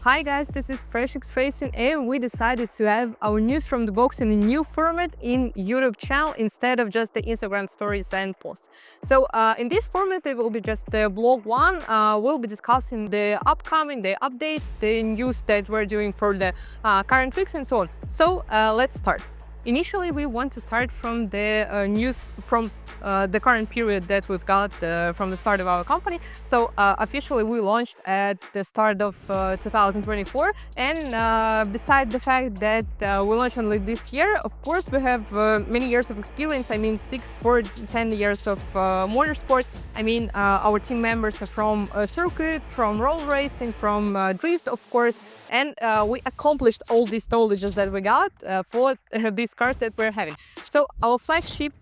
Hi guys, this is FreshX Racing and we decided to have our news from the box in a new format in YouTube channel instead of just the Instagram stories and posts. So in this format it will be just the blog one. We'll be discussing the upcoming, the updates, the news that we're doing for the current weeks and so on. So let's start. Initially, we want to start from the news from the current period that we've got from the start of our company. So officially we launched at the start of 2024, and beside the fact that we launched only this year, of course we have many years of experience. I mean 10 years of motorsport. I mean our team members are from circuit, from road racing, from drift of course, and we accomplished all these knowledges that we got for these cars that we're having. So our flagship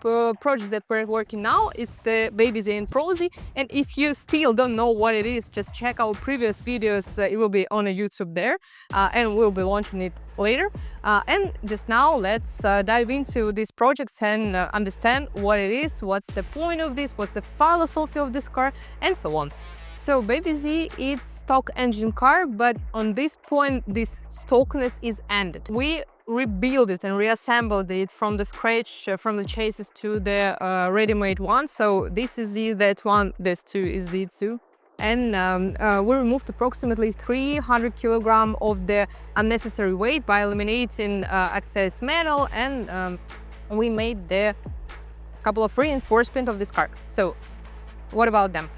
project that we're working now is the Baby Z and Pro Z, and if you still don't know what it is, just check our previous videos. It will be on YouTube there, and we'll be launching it later. And just now let's dive into these projects and understand what it is, what's the point of this, what's the philosophy of this car, and so on. So Baby Z is stock engine car, but on this point this stockness is ended. We rebuild it and reassembled it from the scratch, from the chassis to the ready-made one. So this is that one, this two is Z2. And we removed approximately 300 kilograms of the unnecessary weight by eliminating excess metal, and we made the couple of reinforcement of this car. So what about them?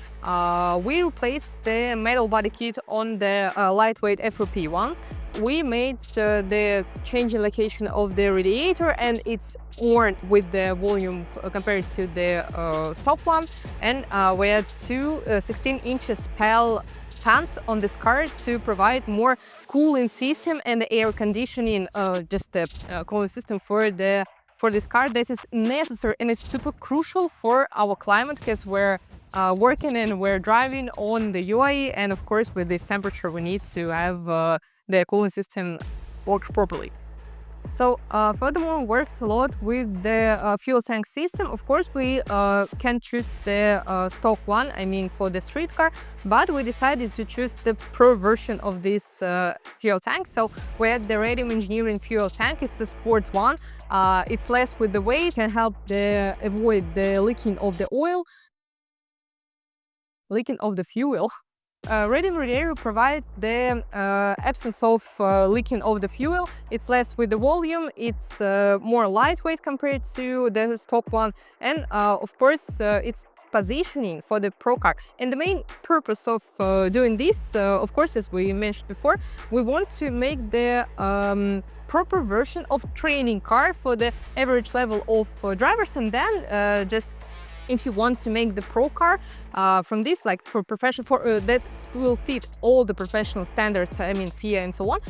We replaced the metal body kit on the lightweight FRP one. We made the changing location of the radiator, and it's worn with the volume compared to the stock one. And we had two 16 inches PAL fans on this car to provide more cooling system and the air conditioning, just the cooling system for this car. This is necessary and it's super crucial for our climate because we're working and we're driving on the UAE, and of course with this temperature we need to have the cooling system work properly. So furthermore, worked a lot with the fuel tank system. Of course we can choose the stock one, I mean for the street car, but we decided to choose the pro version of this fuel tank. So we had the Radium Engineering fuel tank. It's the sport one. It's less with the weight, can help avoid the leaking of the oil, leaking of the fuel. Radium radiator provide the absence of leaking of the fuel. It's less with the volume, it's more lightweight compared to the stock one, and of course it's positioning for the pro car. And the main purpose of doing this, of course, as we mentioned before, we want to make the proper version of training car for the average level of drivers, and then just if you want to make the pro car from this, like for professional, that will fit all the professional standards, I mean FIA and so on,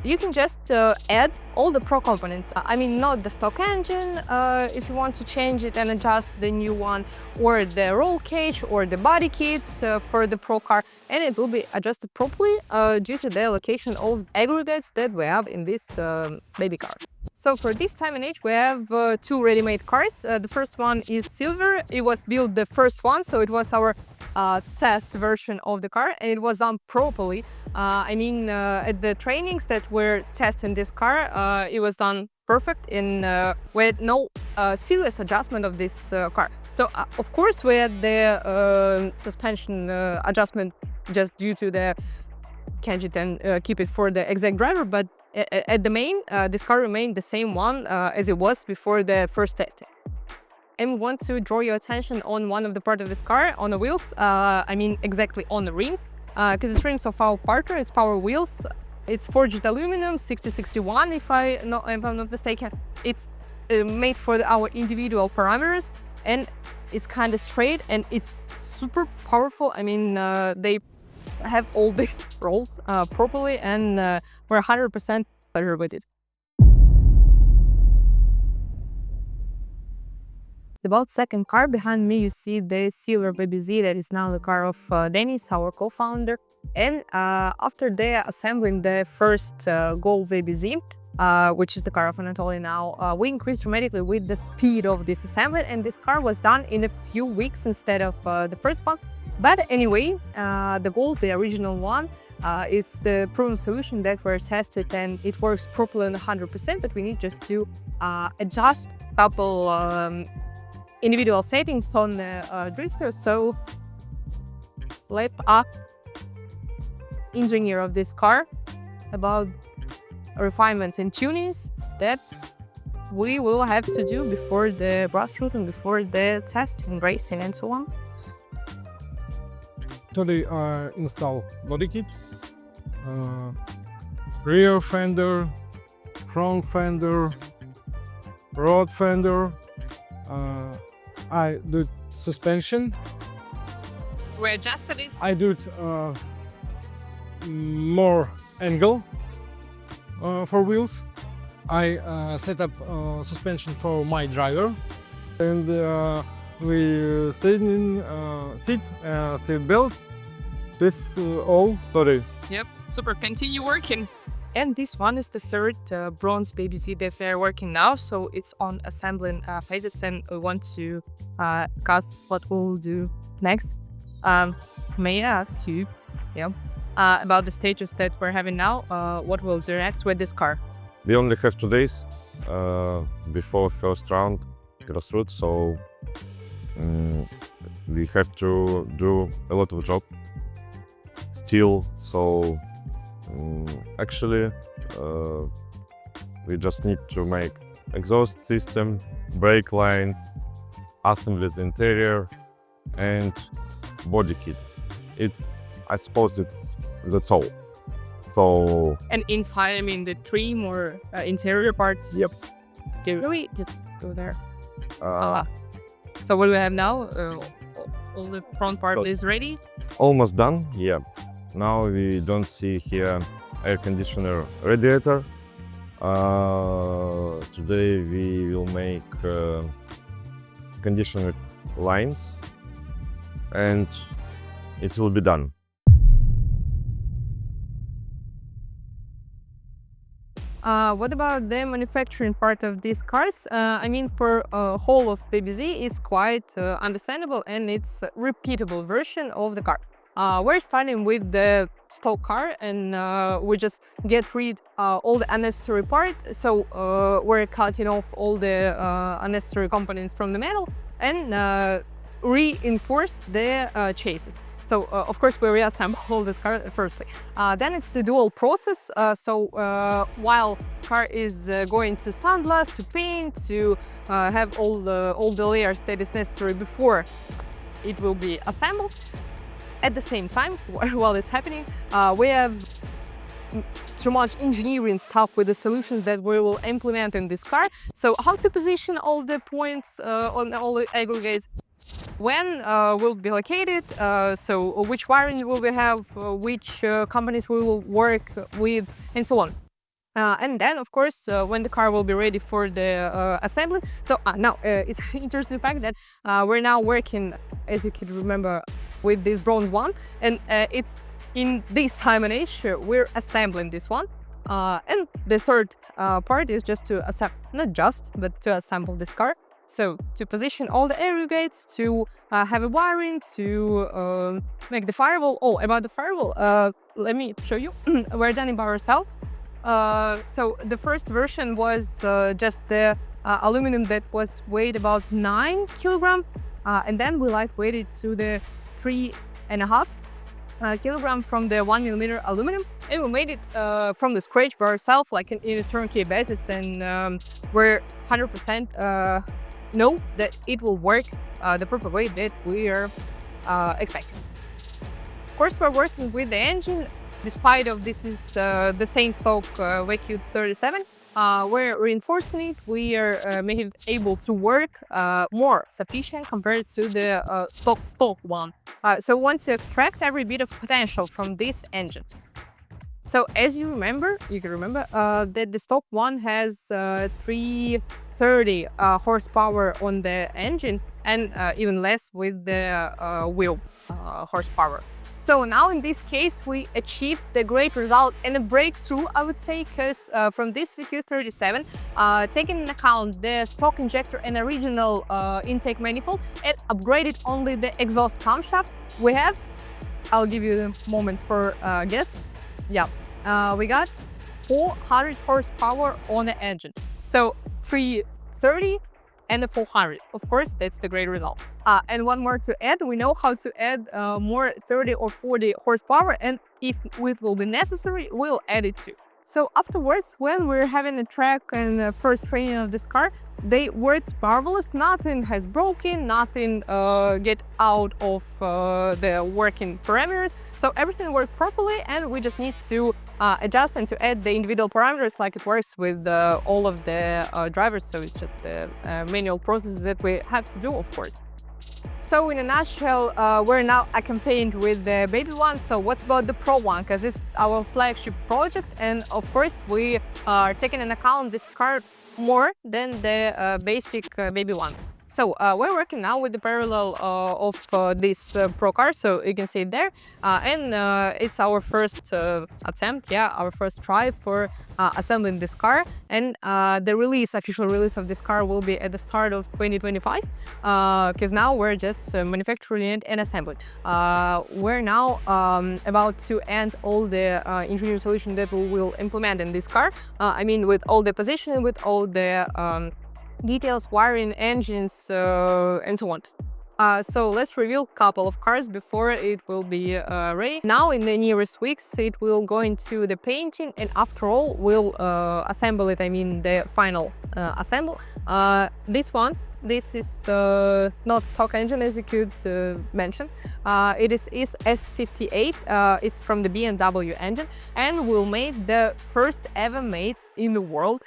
you can just add all the pro components. I mean not the stock engine, if you want to change it and adjust the new one, or the roll cage or the body kits for the pro car, and it will be adjusted properly due to the allocation of aggregates that we have in this baby car. So for this time and age we have two ready-made cars. The first one is silver. It was built the first one, so it was our test version of the car, and it was done properly. I mean at the trainings that were testing this car, it was done perfect, and with no serious adjustment of this car. So of course we had the suspension adjustment just due to the catch it and keep it for the exact driver, but at the main, this car remained the same one as it was before the first testing. And we want to draw your attention on one of the parts of this car, on the wheels. I mean exactly on the rims, because the rims of our partner, it's Power Wheels. It's forged aluminum 6061, if I'm not mistaken. It's made for our individual parameters, and it's kind of straight and it's super powerful. I mean they have all these rolls properly, and we're 100% pleasure with it. About second car behind me, you see the silver Baby Z that is now the car of Dennis, our co-founder. And after they assembling the first Gold Baby Z, which is the car of Anatoly now, we increased dramatically with the speed of this assembly, and this car was done in a few weeks instead of the first one. But anyway, the gold, the original one, is the proven solution that were tested and it works properly on 100%, but we need just to adjust a couple individual settings on the drifter. So let us engineer of this car about refinements and tunings that we will have to do before the Grassroots and before the test and racing and so on. Today I install body kit, rear fender, front fender, road fender. I do suspension. We adjusted it. I do it more angle for wheels. I set up suspension for my driver, and we stayed in seat belts. This all today. Yep, super. Continue working. And this one is the third bronze BBC that they're working now, so it's on assembling phases, and we want to discuss what we'll do next. May I ask you, about the stages that we're having now? What we'll do next with this car? We only have 2 days before first round Grassroots, so we have to do a lot of job still. So actually we just need to make exhaust system, brake lines, assemblies interior, and body kit. I suppose that's all. So And inside, I mean, the trim or interior parts. Yep. Okay, really, let's go there. So what do we have now? All the front part is ready. almost done. Yeah. Now we don't see here air conditioner radiator. Today we will make conditioner lines, and it will be done. What about the manufacturing part of these cars? I mean, for whole of PBZ, it's quite understandable and it's a repeatable version of the car. We're starting with the stock car, and we just get rid all the unnecessary part. So we're cutting off all the unnecessary components from the metal and reinforce the chassis. So, of course, we reassemble all this car firstly. Then it's the dual process. While car is going to sandblast, to paint, to have all the layers that is necessary before it will be assembled. At the same time, while it's happening, we have too much engineering stuff with the solutions that we will implement in this car. So, how to position all the points on all the aggregates, when will be located, so which wiring will we have, which companies we will work with, and so on. And then, of course, when the car will be ready for the assembly. So now it's interesting fact that we're now working, as you can remember, with this bronze one, and it's in this time and age we're assembling this one. And the third part is just to assemble, not just, but to assemble this car. So to position all the aggregates, to have a wiring, to make the firewall. Oh, about the firewall, let me show you. We're done it by ourselves. So the first version was just the aluminum that was weighed about 9 kilograms, and then we lightweighted to the 3.5 kilogram from the 1 millimeter aluminum, and we made it from the scratch by ourselves, like in a turnkey basis, and we're 100% know that it will work the proper way that we are expecting. Of course, we're working with the engine. Despite of this is the same stock VQ37, we're reinforcing it. We are making it able to work more sufficient compared to the stock one. So we want to extract every bit of potential from this engine. So as you can remember that the stock one has 330 horsepower on the engine, and even less with the wheel horsepower. So now in this case, we achieved the great result and a breakthrough, I would say, because from this VQ37, taking into account the stock injector and original intake manifold and upgraded only the exhaust camshaft, we have, I'll give you a moment for guess. Yeah, we got 400 horsepower on the engine. So 330 and the 400. Of course, that's the great result. And one more to add, we know how to add more 30 or 40 horsepower, and if it will be necessary, we'll add it too. So afterwards, when we're having a track and the first training of this car, they worked marvelous. Nothing has broken, nothing get out of the working parameters. So everything worked properly, and we just need to adjust and to add the individual parameters like it works with all of the drivers. So it's just the manual processes that we have to do, of course. So in a nutshell, we're now accompanied with the baby one. So what's about the Pro one? Because it's our flagship project, and of course we are taking into account this car more than the basic baby one. So we're working now with the parallel of this Pro car, so you can see it there, and it's our first attempt, yeah, our first try for assembling this car, and the official release of this car will be at the start of 2025, because now we're just manufacturing it and assembling. We're now about to end all the engineering solution that we will implement in this car. I mean, with all the positioning, with all the details, wiring, engines, and so on. So let's reveal a couple of cars before it will be ready. Now in the nearest weeks it will go into the painting, and after all we'll assemble it, I mean the final assemble. This is not stock engine, as you could mention. It is S58, it's from the BMW engine, and we'll make the first ever made in the world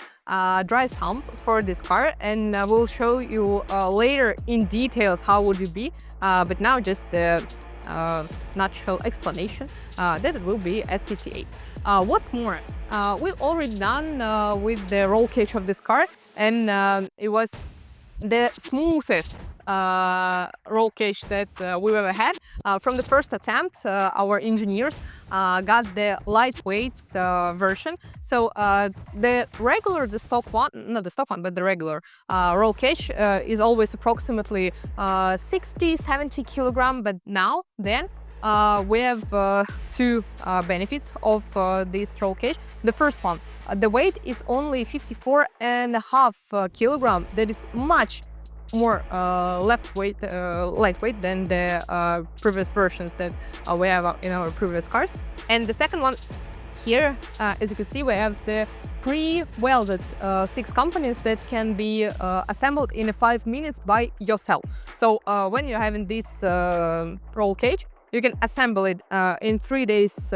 dry sump for this car, and we'll show you later in details how would it be, but now just the nutshell explanation that it will be S58. What's more, we've already done with the roll cage of this car, and it was the smoothest roll cage that we've ever had. From the first attempt, our engineers got the lightweight version. So the stock one, not the stock one, but the regular roll cage is always approximately 60-70 kilogram, but then we have two benefits of this roll cage. The first one, the weight is only 54.5 kilogram. That is much more lightweight than the previous versions that we have in our previous cars. And the second one, here, as you can see, we have the pre-welded 6 components that can be assembled in 5 minutes by yourself. So when you're having this roll cage, you can assemble it in 3 days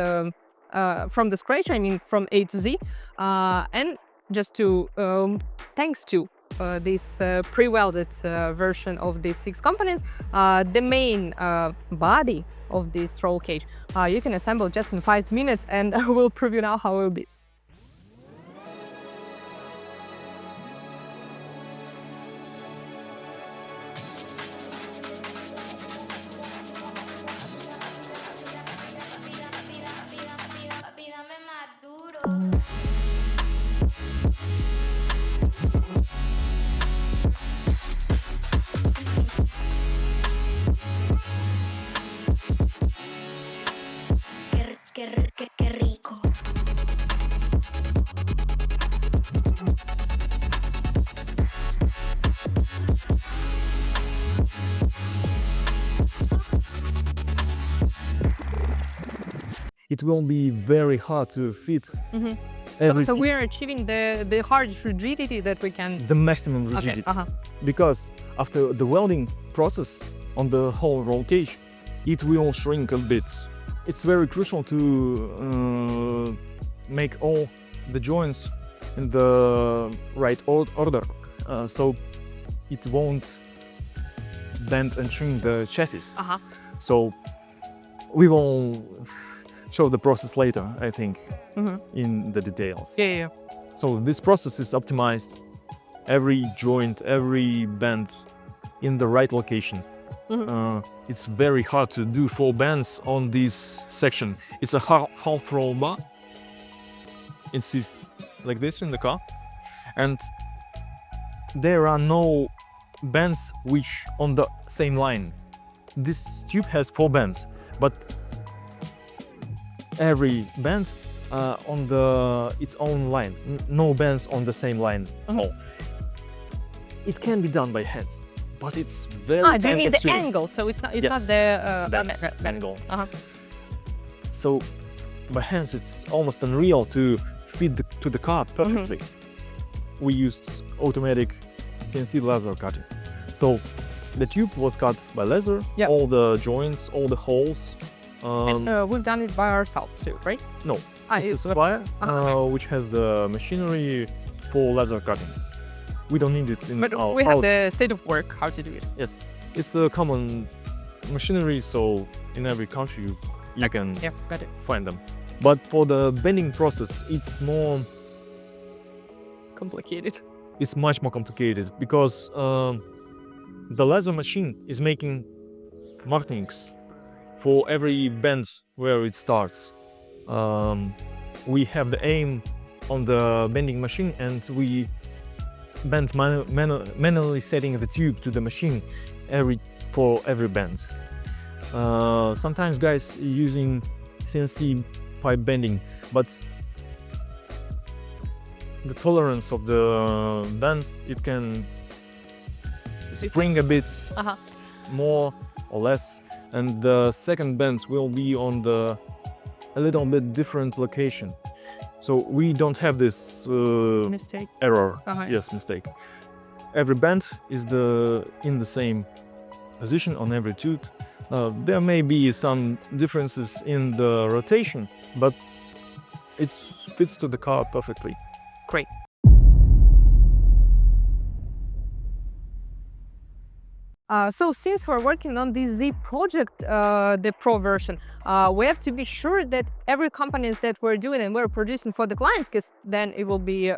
from the scratch, I mean from A to Z, and just to thanks to this pre-welded version of these 6 components, the main body of this roll cage you can assemble just in 5 minutes, and I will prove you now how it will be. Qué rico. It will be very hard to fit So we are achieving the hardest rigidity that we can. the maximum rigidity. Okay, Because after the welding process on the whole roll cage, it will shrink a bit. It's very crucial to make all the joints in the right order, so it won't bend and shrink the chassis. So we will show the process later, I think, in the details. Yeah. So this process is optimized, every joint, every bend in the right location. It's very hard to do 4 bands on this section. It's a half roll bar. It sits like this in the car, and there are no bands which on the same line. This tube has 4 bands, but every band on its own line. No bands on the same line at all. It can be done by hands, but it's very do you need the time-consuming. angle? So it's not Yes. the That's angle. Uh-huh. So by hands, it's almost unreal to fit to the car perfectly. We used automatic CNC laser cutting. So the tube was cut by laser, Yeah. all the joints, all the holes. And we've done it by ourselves too, right? No, It's it's supplier which has the machinery for laser cutting. We don't need it in but our we have our- the state of work how to do it. Yes, it's a common machinery, so in every country you can Yeah, got it. find them. But for the bending process, it's Complicated. much more complicated because the laser machine is making markings for every bend where it starts. We have the aim on the bending machine, and we bend manually setting the tube to the machine for every bend. Sometimes guys using CNC pipe bending, but the tolerance of the bends, it can spring a bit more or less, and the second bend will be on a little bit different location. So we don't have this Mistake. error. Uh-huh. Yes, mistake. Every bend is in the same position on every tube. There may be some differences in the rotation, but it fits to the car perfectly. Great. So since we're working on this Z project, the Pro version, we have to be sure that every companies that we're doing and we're producing for the clients, because then it will be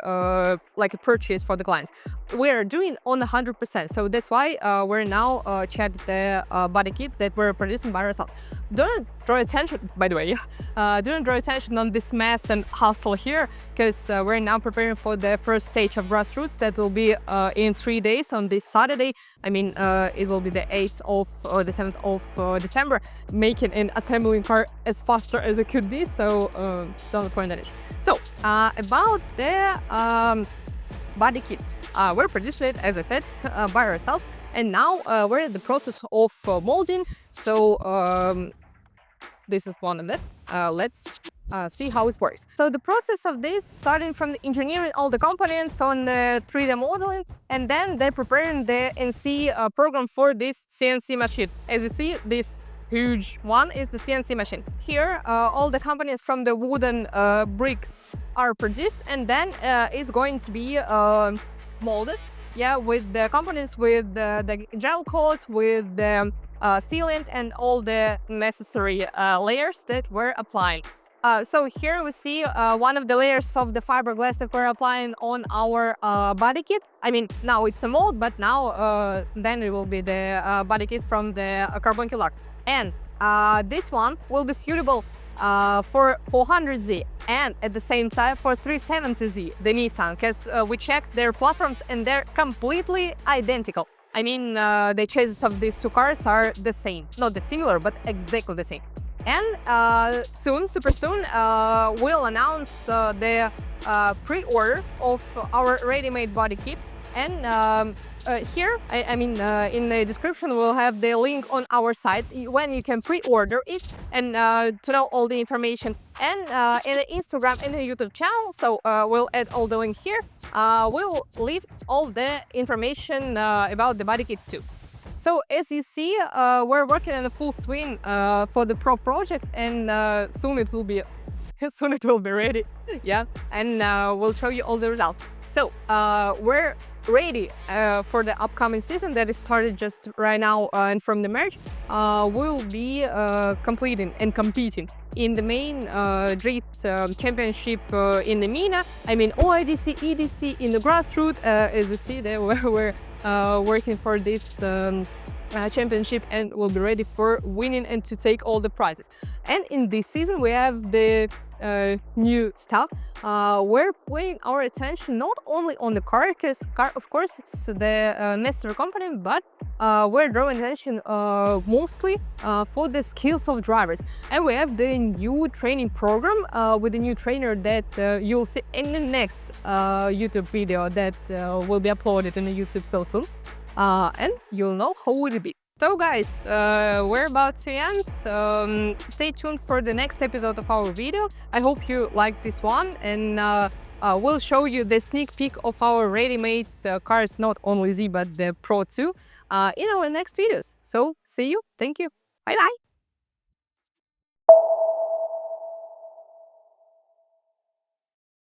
like a purchase for the clients, we're doing on 100%. So that's why we're now check the body kit that we're producing by ourselves. Don't draw attention, by the way, don't draw attention on this mess and hustle here, because we're now preparing for the first stage of Grassroots that will be in 3 days on this Saturday. I mean, it will be the 8th of the 7th of December, making an assembling car as faster as it could be, so don't point at it. So, about the body kit, we're producing it, as I said, by ourselves, and now we're in the process of molding, so this is one of it. Let's see how it works. So the process of this, starting from the engineering all the components on the 3D modeling, and then they're preparing the NC program for this CNC machine. As you see, this huge one is the CNC machine. Here, all the components from the wooden bricks are produced, and then it's going to be molded, yeah, with the components, with the gel coat, with the sealant, and all the necessary layers that we're applying. So here we see one of the layers of the fiberglass that we're applying on our body kit. I mean, now it's a mold, but now then it will be the body kit from the Carbon Kevlar. And this one will be suitable for 400Z and at the same time for 370Z, the Nissan, because we checked their platforms and they're completely identical. I mean, the chassis of these two cars are the same. Not the similar, but exactly the same. And soon, super soon, we'll announce the pre-order of our ready-made body kit. And here, I mean, in the description, we'll have the link on our site when you can pre-order it and to know all the information. And in the Instagram and the YouTube channel, so we'll add all the link here. We'll leave all the information about the body kit too. So as you see, we're working in a full swing for the Pro project, and soon it will be ready. Yeah, and we'll show you all the results. So we're ready for the upcoming season that is started just right now, and from the March we'll be completing and competing in the main Drift championship in the MENA. I mean OIDC, EDC in the Grassroots. As you see, there we're working for this championship and will be ready for winning and to take all the prizes. And in this season we have the new stuff. We're putting our attention not only on the car, because car, of course, it's the necessary component, but we're drawing attention mostly for the skills of drivers. And we have the new training program with the new trainer that you'll see in the next YouTube video that will be uploaded on the YouTube so soon. And you'll know how would it be. So guys, we're about to end. Stay tuned for the next episode of our video. I hope you liked this one, and we'll show you the sneak peek of our ready-made cars, not only Z but the Pro 2, in our next videos. So see you. Thank you. Bye bye.